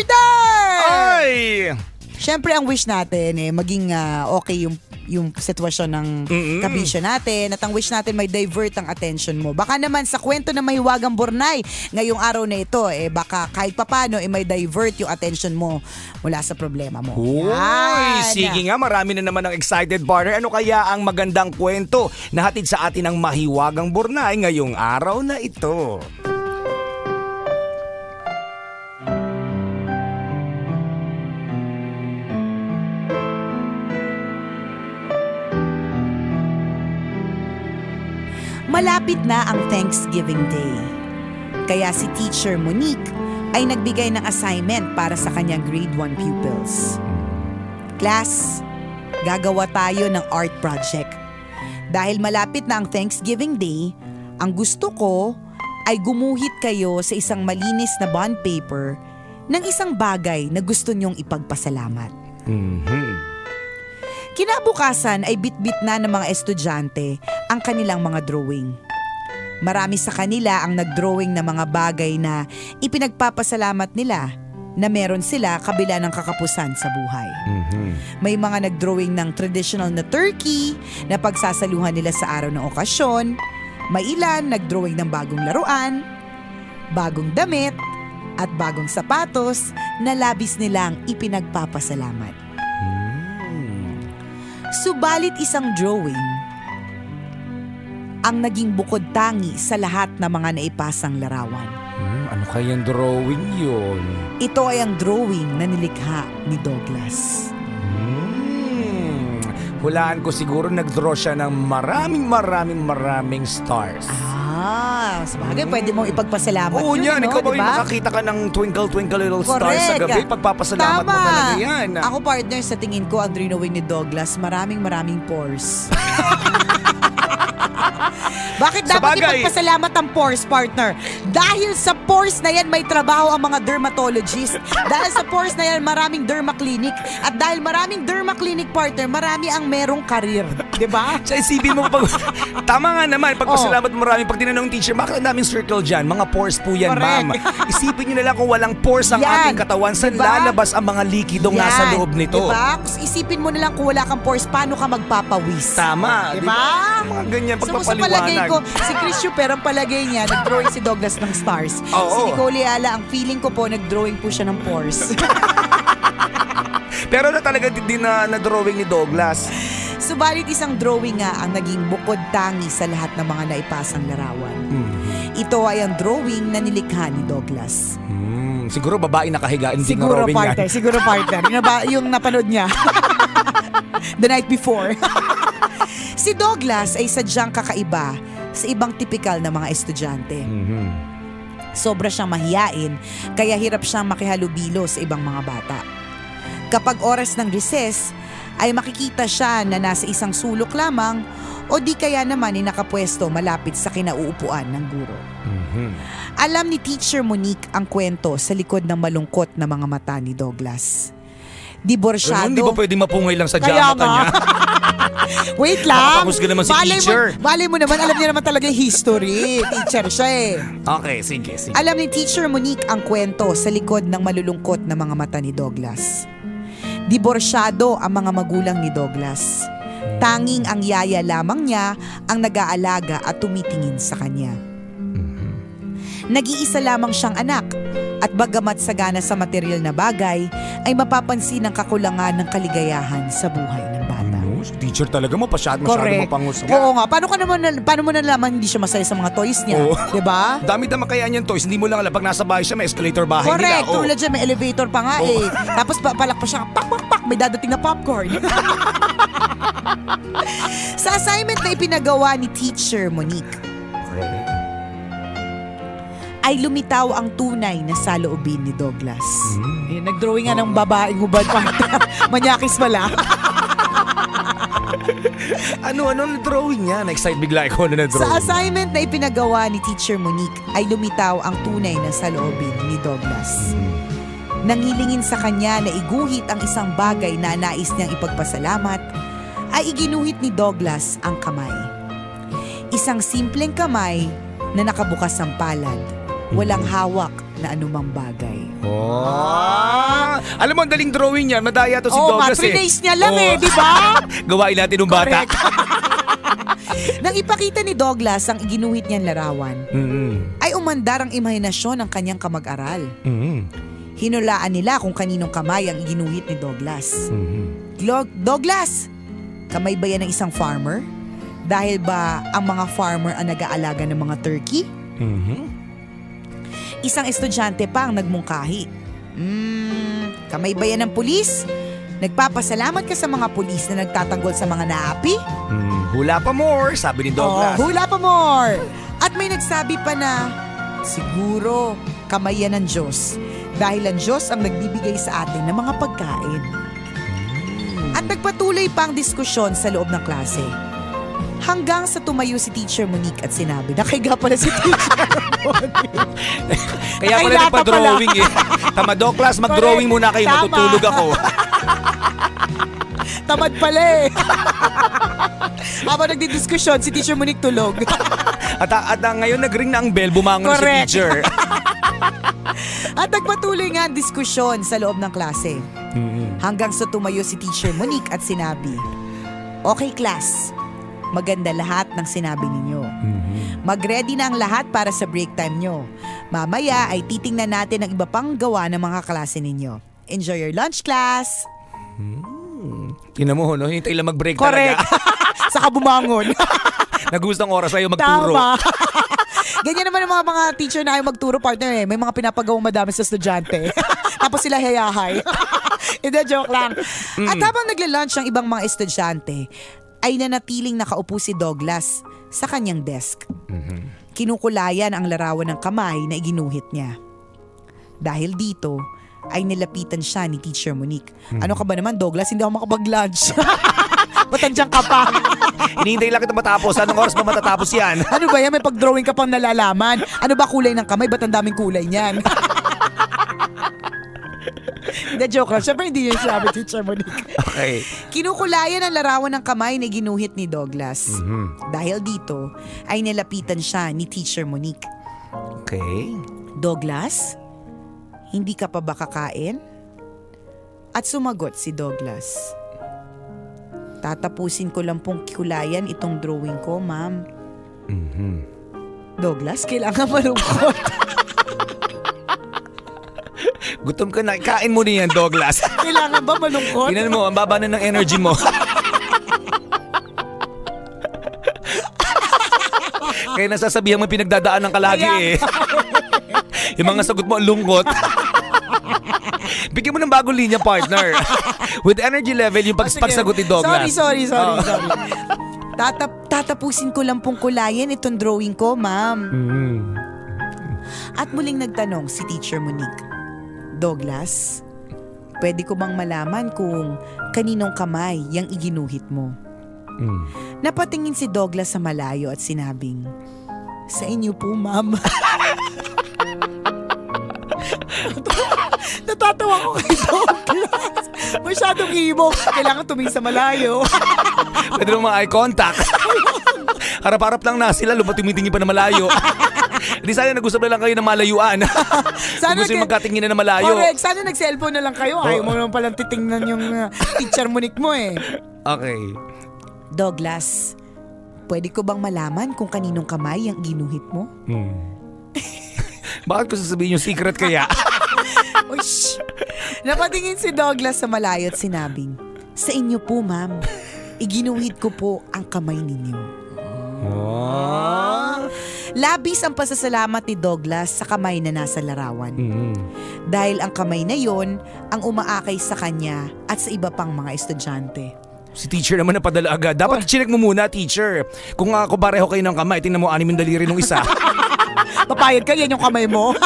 Partner! Ay! Siyempre, ang wish natin maging okay yung sitwasyon ng kabisyo natin at ang wish natin may divert ang attention mo. Baka naman sa kwento ng Mahiwagang Burnay ngayong araw na ito, baka kahit papano may divert yung attention mo mula sa problema mo. Uy, sige nga, marami na naman ang excited partner. Ano kaya ang magandang kwento na hatid sa atin ng Mahiwagang Burnay ngayong araw na ito? Malapit na ang Thanksgiving Day. Kaya si Teacher Monique ay nagbigay ng assignment para sa kanyang grade 1 pupils. Class, gagawa tayo ng art project. Dahil malapit na ang Thanksgiving Day, ang gusto ko ay gumuhit kayo sa isang malinis na bond paper ng isang bagay na gusto niyong ipagpasalamat. Kinabukasan ay bitbit na ng mga estudyante ang kanilang mga drawing. Marami sa kanila ang nagdrawing ng mga bagay na ipinagpapasalamat nila na meron sila kabila ng kakapusan sa buhay. May mga nagdrawing ng traditional na turkey na pagsasaluhan nila sa araw ng okasyon. May ilan nagdrawing ng bagong laruan, bagong damit, at bagong sapatos na labis nilang ipinagpapasalamat. Subalit isang drawing ang naging bukod tangi sa lahat ng mga naipasang larawan. Ano kayang drawing yun? Ito ay ang drawing na nilikha ni Douglas. Hulaan ko siguro nagdraw siya ng maraming stars. Sabagay, pwede mong ipagpasalamat Oo yun, yan, no? ikaw ba Diba? makakita ka ng twinkle little stars sa Correct. gabi? Pagpapasalamat mo Tama. talaga yan. Ako, partner, sa tingin ko, ang drawing ni Douglas, maraming pores. Bakit dapat Sabagay. ipagpasalamat ang pores, partner? Dahil sa pores na yan, may trabaho ang mga dermatologist. Dahil sa pores na yan, maraming derma clinic. At dahil maraming derma clinic, partner, marami ang merong karir. Diba? Sa isipin mo, tama nga naman, pagpasalamat mo maraming. Pag tinanong ng teacher, bakit ang daming circle dyan? Mga pores po yan, Correct. ma'am. Isipin nyo na lang kung walang pores ang Yan. ating katawan, saan Diba? lalabas ang mga likidong nasa loob nito? Diba? Isipin mo na lang kung wala kang pores, paano ka magpapawis? Tama. Diba? Mga ganyan, So sa palagay pagpapaliwanag. ko, si Chris Schuper, ang palagay niya, nag-drawing si Douglas ng stars. Oo. Si Nicole Ayala, ang feeling ko po, nag-drawing po siya ng pores. Pero na talaga din na drawing ni Douglas. Subalit isang drawing nga ang naging bukod tangi sa lahat ng mga naipasang larawan. Ito ay ang drawing na nilikha ni Douglas. Siguro babae nakahiga, hindi Siguro drawing partner, yan. siguro partner. Yung napanood niya. The night before. Si Douglas ay sadyang kakaiba sa ibang tipikal na mga estudyante. Sobra siyang mahiyain, kaya hirap siyang makihalubilo sa ibang mga bata. Kapag oras ng recess, ay makikita siya na nasa isang sulok lamang o di kaya naman ay nakapwesto malapit sa kinauupuan ng guro. Alam ni Teacher Monique ang kwento sa likod ng malungkot na mga mata ni Douglas. Diborsyado. Hindi ba pwede mapungay lang sa Kaya mata niya? Wait lang. Nakapagusga naman si teacher. Balay mo naman, alam niya naman talaga yung history. Teacher siya Okay, sige. Alam ni Teacher Monique ang kwento sa likod ng malulungkot na mga mata ni Douglas. Diborsyado ang mga magulang ni Douglas. Tanging ang yaya lamang niya ang nag-aalaga at tumitingin sa kanya. Nag-iisa lamang siyang anak at bagamat sagana sa material na bagay, ay mapapansin ang kakulangan ng kaligayahan sa buhay ng bata. Teacher talaga masyado mapangusga. Oo nga. Paano mo nalaman hindi siya masaya sa mga toys niya? Oo. Diba? Dami na kaya niyan toys. Hindi mo lang alam pag nasa bahay siya, may escalator bahay Correct. nila. Tulad dyan, may elevator pa nga Tapos palak pa siya, pak, pak, pak, may dadating na popcorn. Sa assignment na ipinagawa ni Teacher Monique, ay lumitaw ang tunay na saloobin ni Douglas. Nag-drawing nga ng babaeng hubad pa. Manyakis pala. Ano drawing niya? Na-excite bigla ako na Sa drawing. assignment na ipinagawa ni Teacher Monique ay lumitaw ang tunay na saloobin ni Douglas. Nanghilingin sa kanya na iguhit ang isang bagay na nais niyang ipagpasalamat, ay iginuhit ni Douglas ang kamay. Isang simpleng kamay na nakabukas ang palad, walang hawak na anumang bagay. Oh! Alam mo, ang daling drawing niya. Madaya to si Oo nga, Douglas 3 days niya lang Oo. di ba? Gawain natin ng bata. Correct. Nang ipakita ni Douglas ang iginuhit niyang larawan, ay umandar ang imahinasyon ng kanyang kamag-aral. Hinulaan nila kung kaninong kamay ang iginuhit ni Douglas. Douglas, kamay ba yan ng isang farmer? Dahil ba ang mga farmer ang nag-aalaga ng mga turkey? Isang estudyante pa ang nagmungkahi. Kamay ba yan ng pulis? Nagpapasalamat ka sa mga pulis na nagtatanggol sa mga naapi? Hula pa more, sabi ni Douglas. Hula pa more! At may nagsabi pa na, siguro kamay yan ng Diyos. Dahil ang Diyos ang nagbibigay sa atin ng mga pagkain. At nagpatuloy pa ang diskusyon sa loob ng klase. Hanggang sa tumayo si Teacher Monique at sinabi, nakaiga pala si Teacher Monique. Kaya pala Nakailata nagpa-drawing eh. Tama, Douglas, mag-drawing muna kayo. Tama. Matutulog ako. Tamad pala eh. Habang nagdidiskusyon, si Teacher Monique tulog. At ngayon nag-ring na ang bell, bumangon na si Correct. teacher. At nagpatuloy nga ang diskusyon sa loob ng klase. Hanggang sa tumayo si Teacher Monique at sinabi, okay class, maganda lahat ng sinabi ninyo. Mag-ready na ang lahat para sa break time nyo. Mamaya ay titingnan natin ang iba pang gawa ng mga klase ninyo. Enjoy your lunch, class! Tingnan mo, no? Hintay lang mag-break Correct! talaga. Saka bumangon. Nagustang oras sa'yo magturo. Tama. Ganyan naman ang mga teacher na ayaw magturo, partner eh. May mga pinapagawang madami sa estudyante. Tapos sila hayahay. Hindi, joke lang. At habang nagla-lunch ang ibang mga estudyante, ay nanatiling nakaupo si Douglas sa kanyang desk. Kinukulayan ang larawan ng kamay na iginuhit niya. Dahil dito, ay nilapitan siya ni Teacher Monique. Ano ka ba naman, Douglas? Hindi ako makapag-lunch. Ba't andyan ka pa? Hinihintay lang kita matapos. Anong oras ba matatapos yan? Ano ba yan? May pag-drawing ka pang nalalaman. Ano ba kulay ng kamay? Ba't ang daming kulay niyan? Hindi, joke lang. Siyempre hindi yun sabi, Teacher Monique. Okay. Kinukulayan ang larawan ng kamay na ginuhit ni Douglas. Dahil dito, ay nilapitan siya ni Teacher Monique. Okay. Douglas, hindi ka pa ba kakain? At sumagot si Douglas, tatapusin ko lang pong kulayan itong drawing ko, ma'am. Douglas, kailangan malungkot. Gutom ka na. Kain mo na yan, Douglas. Kailangan ba malungkot? Tingnan mo, ang baba na ng energy mo. Kaya nasasabihan mo pinagdadaanan ka lagi eh. Yung mga sagot mo, ang lungkot. Bigyan mo ng bagong linya, partner. With energy level, yung pagsagot ni Douglas. Sorry. Tatapusin ko lang pong kulayan itong drawing ko, ma'am. At muling nagtanong si Teacher Monique, Douglas, pwede ko bang malaman kung kaninong kamay yung iginuhit mo? Napatingin si Douglas sa malayo at sinabing, sa inyo po, ma'am. Natatawa ko kay Douglas. Masyadong imo. Kailangan tumingin sa malayo. Pwede naman eye contact. Harap-harap lang na sila, tumitingin pa na malayo. Hindi sana nag-usap na lang kayo ng malayuan. Kung gusto yung magkatingin na malayo. Correct. Sana nag-cellphone na lang kayo. Ayaw mo naman palang titingnan yung Teacher Monique mo eh. Okay. Douglas, pwede ko bang malaman kung kaninong kamay ang ginuhit mo? Bakit ko sasabihin yung secret kaya? Uy, shh. Napatingin si Douglas sa malayo at sinabing, sa inyo po, ma'am. Iginuhit ko po ang kamay ninyo. Labis ang pasasalamat ni Douglas sa kamay na nasa larawan. Dahil ang kamay na yon ang umaakay sa kanya at sa iba pang mga estudyante. Si teacher naman napadala agad. Dapat chinek mo muna, teacher. Kung ako pareho kayo ng kamay, tingnan mo 6 yung daliri nung isa. Papayag ka, yan yung kamay mo.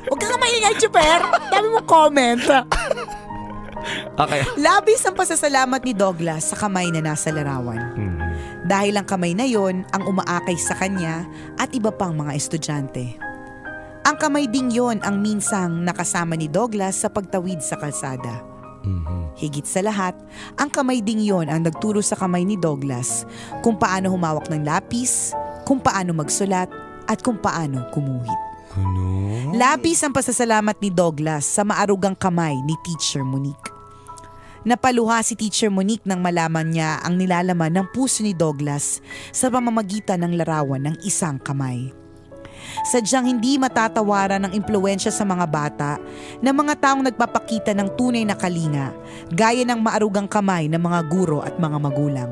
Huwag ka maingay, Chuper. Dami mong comment. Okay. Labis ang pasasalamat ni Douglas sa kamay na nasa larawan. Dahil ang kamay na yon ang umaakay sa kanya at iba pang mga estudyante. Ang kamay ding yon ang minsang nakasama ni Douglas sa pagtawid sa kalsada. Higit sa lahat, ang kamay ding yon ang nagturo sa kamay ni Douglas kung paano humawak ng lapis, kung paano magsulat, at kung paano kumuhit. Ano? Labis ang pasasalamat ni Douglas sa maarugang kamay ni Teacher Monique. Napaluha si Teacher Monique nang malaman niya ang nilalaman ng puso ni Douglas sa pamamagitan ng larawan ng isang kamay. Sadyang hindi matatawaran ng impluwensya sa mga bata ng mga taong nagpapakita ng tunay na kalinga gaya ng maarugang kamay ng mga guro at mga magulang.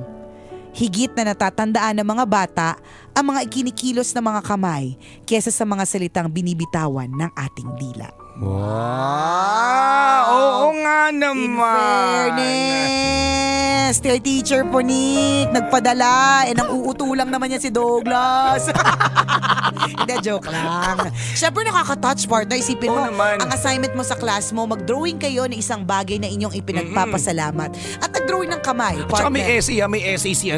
Higit na natatandaan ng mga bata ang mga ikinikilos na mga kamay kesa sa mga salitang binibitawan ng ating dila. Wow! Oo nga naman. In fairness, dear Teacher Monique, nagpadala. Nang uutulang naman niya si Douglas. Hindi, joke lang. Siyempre nakaka-touch, partner. Isipin mo, Oo naman. ang assignment mo sa class mo, mag-drawing kayo ng isang bagay na inyong ipinagpapasalamat. At nag-drawing ng kamay, At saka partner. may essay si Si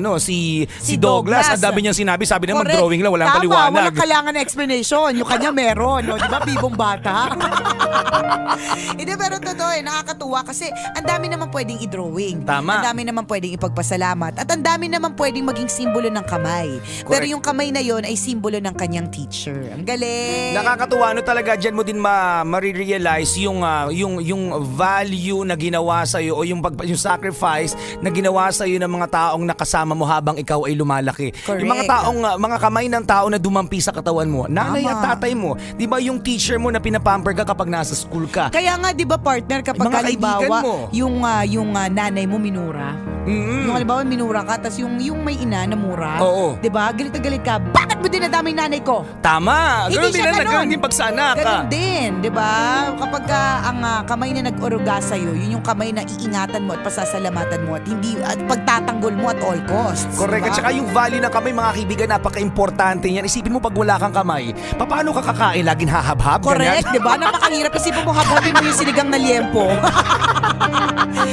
Douglas. Douglas. Ang dami niyang sinabi na Correct. mag-drawing lang, walang Tama, paliwanag. walang kailangan na explanation. Yung kanya meron, no? Di ba, bibong bata? Hindi, pero totoo nakakatuwa kasi ang dami naman pwedeng i-drawing. Tama. Ang dami naman pwedeng ipagpasalamat. At ang dami naman pwedeng maging simbolo ng kamay. Pero Correct. yung kamay na yon ay simbolo ng kanyang teacher. Ang galing! Nakakatuwa talaga diyan mo din marirealize yung value na ginawa sa iyo o yung sacrifice na ginawa sa iyo ng mga taong nakasama mo habang ikaw ay lumalaki. Correct. Yung mga taong mga kamay ng tao na dumampi sa katawan mo, nanay Tama. at tatay mo, 'di ba yung teacher mo na pinapamper ka kapag nasa school ka. Kaya nga, di ba, partner, kapag Mga kaibigan halimbawa, mo. yung nanay mo minura, yung halimbawa minura ka, tapos yung may ina na mura, Oo. di ba, galit na galit ka, bakit mo dinadama yung nanay ko? Tama. Hindi Ganun siya din ganun. yung pagsana ka. Ganun din, di ba? Kapag ang kamay na nag-oruga sa'yo, yun yung kamay na iingatan mo at pasasalamatan mo at hindi at pagtatanggol mo at all costs. Correct. At Diba? saka yung value ng kamay, mga kaibigan, napaka-importante yan. Isipin mo pag wala kang kamay, paano ka kakain? Laging hahabhab? Correct, Ganyan? di ba? Napakahirap. Isipin mo, habhabin mo yung sinigang na liempo.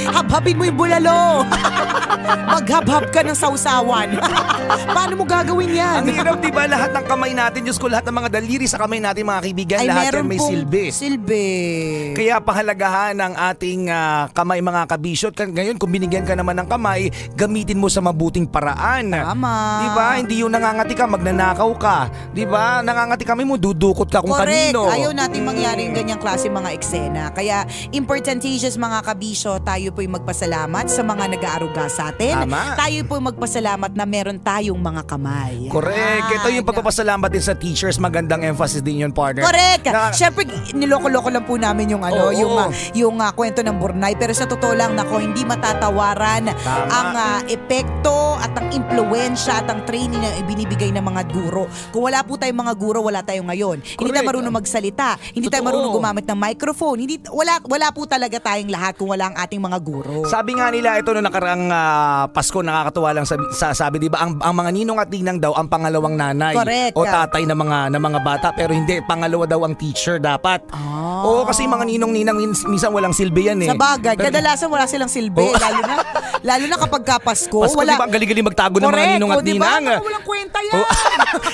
Habhabin mo yung bulalo. Maghabhab ka ng sausawan. Paano mo gagawin yan? Ang hirap, di ba? Lahat ng kamay natin, Diyos ko, lahat ng mga daliri sa kamay natin, mga kaibigan, lahat yan may pong silbi. silbi. Kaya pahalagahan ng ating kamay, mga kabisyo. Ngayon, kung binigyan ka naman ng kamay, gamitin mo sa mabuting paraan. Tama. Di ba? Hindi yung nangangati ka, magnanakaw ka. Di ba? Nangangati kami mo, dudukot ka kung Correct. kanino. Ayaw natin mangyari yung ganyang klase mga eksena. Kaya importantisious mga kabisyo, tayo po'y magpasalamat sa mga nag-aaruga sa atin. Tama. Tayo po'y magpasalamat na meron tayong mga kamay. Correct. Yan. Ito yung pagpapasalamat din sa teachers. Magandang emphasis din yun, partner. Correct. Na- Siyempre, niloko-loko lang po namin yung Oo. yung kwento ng Burnay. Pero sa totoo lang, nako, hindi matatawaran Tama. ang epekto at ang impluensya at ang training na ibinibigay ng mga guro. Kung wala po tayong mga guro, wala tayo ngayon. Hindi tayo Correct. marunong magsalita. Hindi tayo Totoo. marunong gumamit ng microphone. Wala po talaga tayong lahat kung wala ang ating mga guro. Sabi nga nila ito no nakaraang Pasko, nakakatuwa lang sabi, 'di ba, ang mga ninong at ninang daw ang pangalawang nanay Correct. o tatay ng mga bata, pero hindi, pangalawa daw ang teacher dapat. Oo, kasi mga ninong-ninang minsan walang silbi yan eh. Sa bagay, Pero- kadalasan wala silang silbi. Oo. Lalo na kapag Pasko, Pasko, wala. di ba, ang galing-galing magtago ng mga Correct. ninong at O, diba? ninang. Naku, walang kwenta yan. Oo.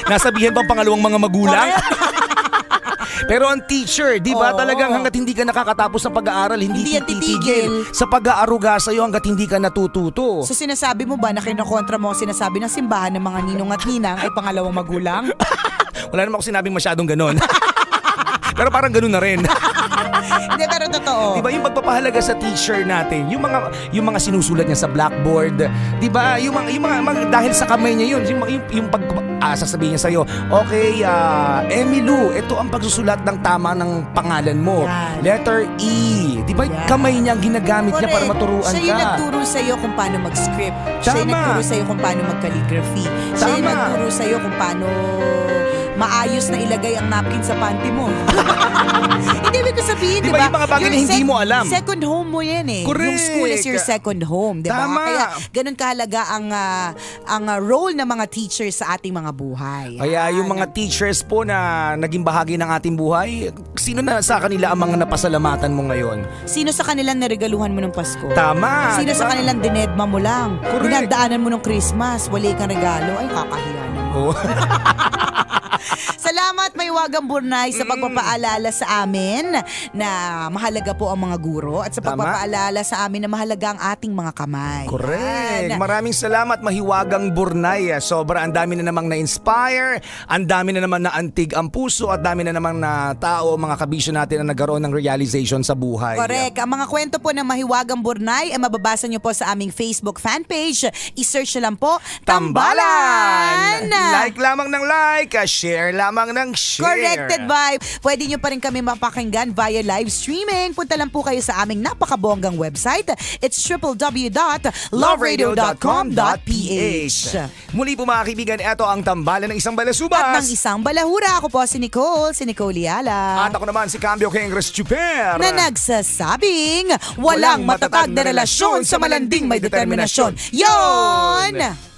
Nasabihan pa ang pangalawang mga magulang. Pero ang teacher, di ba, Oo. talagang hanggat hindi ka nakakatapos ng pag-aaral, hindi Hindi yan titigil titigil. sa pag-aaruga sa'yo hanggat hindi ka natututo. So sinasabi mo ba na kinokontra mo ang sinasabi ng simbahan ng mga ninong at ninang ay pangalawang magulang? Wala naman ako sinabing masyadong ganon. Pero parang ganun na rin. Hindi, pero totoo. Di ba yung pagpapahalaga sa teacher natin, yung mga sinusulat niya sa blackboard, di ba? Yung mga dahil sa kamay niya yun, yung sasabihin niya sa iyo, okay, Emilu, ito ang pagsusulat ng tama ng pangalan mo. Yan. Letter E. Di ba? Yan. Kamay niya ang ginagamit niya para Correct. maturuan Siya yung ka. nagturo sa iyo kung paano mag-script. Siya yung Tama. nagturo sa iyo kung paano mag-calligraphy. Siya yung Tama. nagturo sa iyo kung paano maayos na ilagay ang napkin sa panty mo. Hindi, ibig ko sabihin, Di di ba, ba? yung mga bagay na hindi mo alam. Second home mo yan eh. Correct. Yung school is your second home, di ba? Tama. Kaya ganun kahalaga ang role ng mga teachers sa ating mga buhay. Kaya yung mga teachers po na naging bahagi ng ating buhay, sino na sa kanila ang mga napasalamatan mo ngayon? Sino sa kanilang naregaluhan mo ng Pasko? Tama. Sino di sa ba? kanilang dinedma mo lang? Correct. Dinadaanan mo ng Christmas, wali kang regalo, ay kakahiya naman. Oo. Salamat salamat, Mahiwagang Burnay, sa pagpapaalala sa amin na mahalaga po ang mga guro at sa Tama. pagpapaalala sa amin na mahalaga ang ating mga kamay. Correct. Yan. Maraming salamat, Mahiwagang Burnay. Sobra, ang dami na namang na-inspire, ang dami na naman naantig ang puso, at dami na namang na tao, mga kabisyo natin na nagkaroon ng realization sa buhay. Correct. Ang mga kwento po ng Mahiwagang Burnay ay mababasa nyo po sa aming Facebook fanpage. I-search nyo lang po, Tambalan! Like lamang ng like, share lamang ng share. Corrected vibe. Pwede nyo pa rin kami mapakinggan via live streaming. Punta lang po kayo sa aming napakabonggang website. It's www.loveradio.com.ph. Muli po mga kaibigan, ito ang Tambalan ng isang balasubas. At ng isang balahura, ako po si Nicole Liala. At ako naman si Cambio Kengres Chuper. Na nagsasabing walang matatag na relasyon sa malanding may determinasyon. Yon!